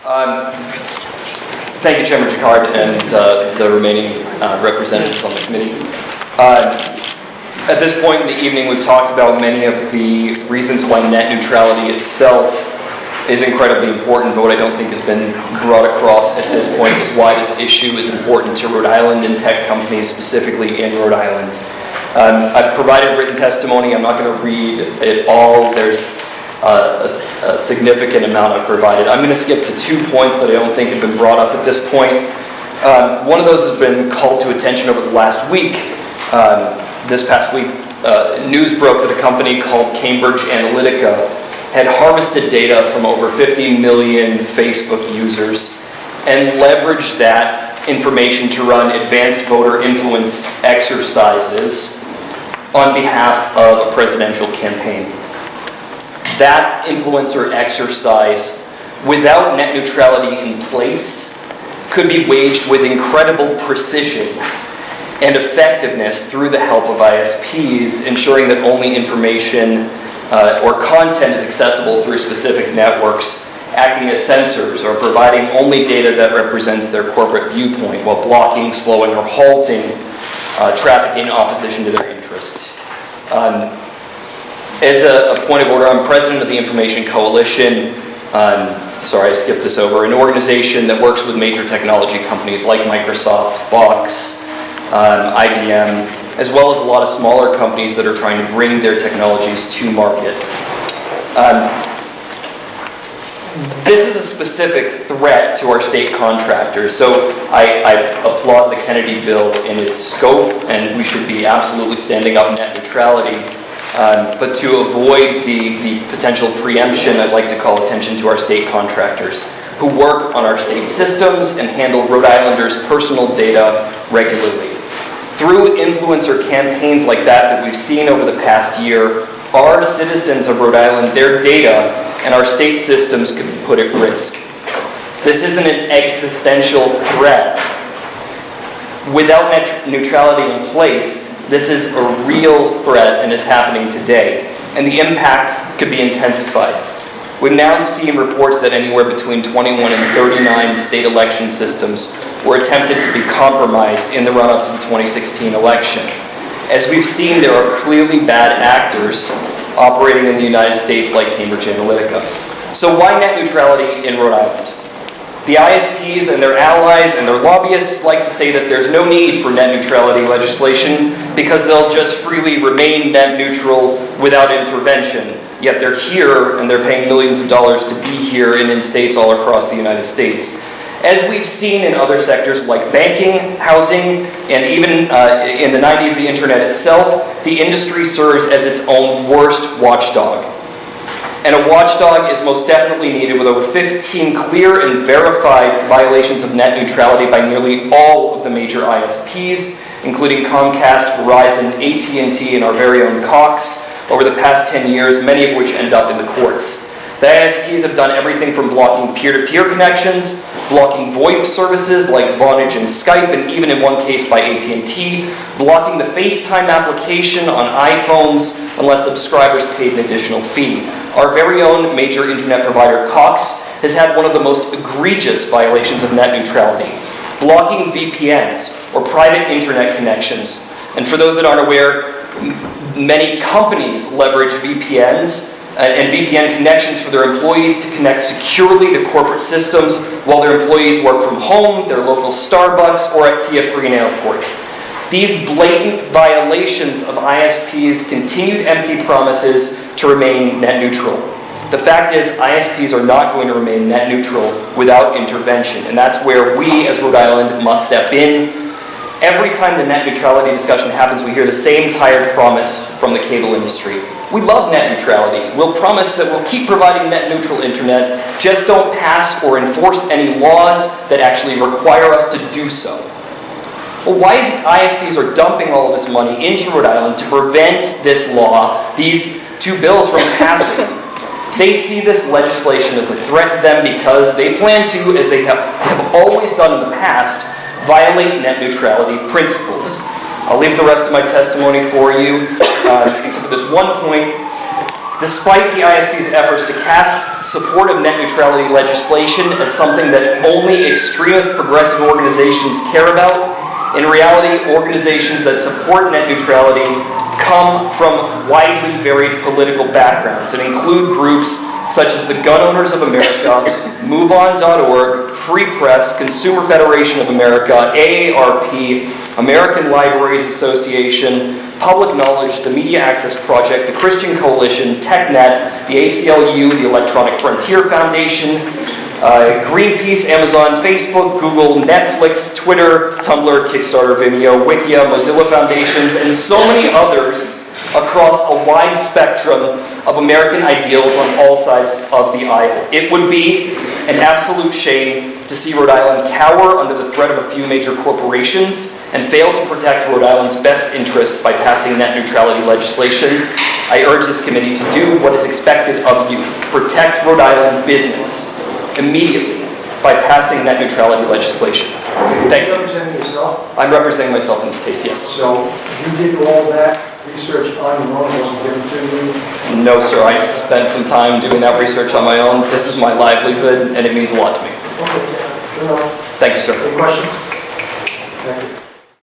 Thank you, Chairman Jacquard, and the remaining representatives on the committee. At this point in the evening, we've talked about many of the reasons why net neutrality itself is incredibly important, but what I don't think has been brought across at this point is why this issue is important to Rhode Island and tech companies, specifically in Rhode Island. I've provided written testimony. I'm not going to read it all. There's a significant amount I've provided. I'm going to skip to 2 points that I don't think have been brought up at this point. One of those has been called to attention over the last week. This past week, news broke that a company called Cambridge Analytica had harvested data from over 50 million Facebook users and leveraged that information to run advanced voter influence exercises on behalf of a presidential campaign. That influencer exercise, without net neutrality in place, could be waged with incredible precision and effectiveness through the help of ISPs, ensuring that only information or content is accessible through specific networks, acting as censors or providing only data that represents their corporate viewpoint while blocking, slowing, or halting traffic in opposition to their interests. As a point of order, I'm president of the Information Coalition. Sorry, I skipped this over. An organization that works with major technology companies like Microsoft, Box, IBM, as well as a lot of smaller companies that are trying to bring their technologies to market. This is a specific threat to our state contractors, so I applaud the Kennedy bill in its scope, and we should be absolutely standing up net neutrality. But to avoid the potential preemption, I'd like to call attention to our state contractors who work on our state systems and handle Rhode Islanders' personal data regularly. Through influencer campaigns like that we've seen over the past year, our citizens of Rhode Island, their data, and our state systems could be put at risk. This isn't an existential threat. Without net neutrality in place, this is a real threat and is happening today, and the impact could be intensified. We've now seen reports that anywhere between 21 and 39 state election systems were attempted to be compromised in the run-up to the 2016 election. As we've seen, there are clearly bad actors operating in the United States like Cambridge Analytica. So why net neutrality in Rhode Island? The ISPs and their allies and their lobbyists like to say that there's no need for net neutrality legislation because they'll just freely remain net neutral without intervention. Yet they're here and they're paying millions of dollars to be here and in states all across the United States. As we've seen in other sectors like banking, housing, and even in the 90s, the internet itself, the industry serves as its own worst watchdog. And a watchdog is most definitely needed with over 15 clear and verified violations of net neutrality by nearly all of the major ISPs, including Comcast, Verizon, AT&T, and our very own Cox, over the past 10 years, many of which end up in the courts. The ISPs have done everything from blocking peer-to-peer connections, blocking VoIP services like Vonage and Skype, and even in one case by AT&T, blocking the FaceTime application on iPhones unless subscribers paid an additional fee. Our very own major internet provider, Cox, has had one of the most egregious violations of net neutrality, blocking VPNs, or private internet connections. And for those that aren't aware, many companies leverage VPNs and VPN connections for their employees to connect securely to corporate systems while their employees work from home, their local Starbucks, or at TF Green Airport. These blatant violations of ISPs' continued empty promises to remain net neutral. The fact is, ISPs are not going to remain net neutral without intervention, and that's where we as Rhode Island must step in. Every time the net neutrality discussion happens, we hear the same tired promise from the cable industry. We love net neutrality. We'll promise that we'll keep providing net neutral internet, just don't pass or enforce any laws that actually require us to do so. Well, why is it ISPs are dumping all of this money into Rhode Island to prevent this law, these two bills from passing? They see this legislation as a threat to them because they plan to, as they have always done in the past, violate net neutrality principles. I'll leave the rest of my testimony for you, except for this one point. Despite the ISP's efforts to cast support of net neutrality legislation as something that only extremist progressive organizations care about, in reality, organizations that support net neutrality come from widely varied political backgrounds and include groups such as the Gun Owners of America, MoveOn.org, Free Press, Consumer Federation of America, AARP, American Libraries Association, Public Knowledge, the Media Access Project, the Christian Coalition, TechNet, the ACLU, the Electronic Frontier Foundation, Greenpeace, Amazon, Facebook, Google, Netflix, Twitter, Tumblr, Kickstarter, Vimeo, Wikia, Mozilla Foundations, and so many others across a wide spectrum of American ideals on all sides of the aisle. It would be an absolute shame to see Rhode Island cower under the threat of a few major corporations and fail to protect Rhode Island's best interest by passing net neutrality legislation. I urge this committee to do what is expected of you. Protect Rhode Island business immediately by passing net neutrality legislation. Thank you. Are you representing yourself? I'm representing myself in this case, yes. So you did all that research on your own, wasn't given to you? No, sir. I spent some time doing that research on my own. This is my livelihood, and it means a lot to me. Okay. Thank you, sir. Any questions? Thank you.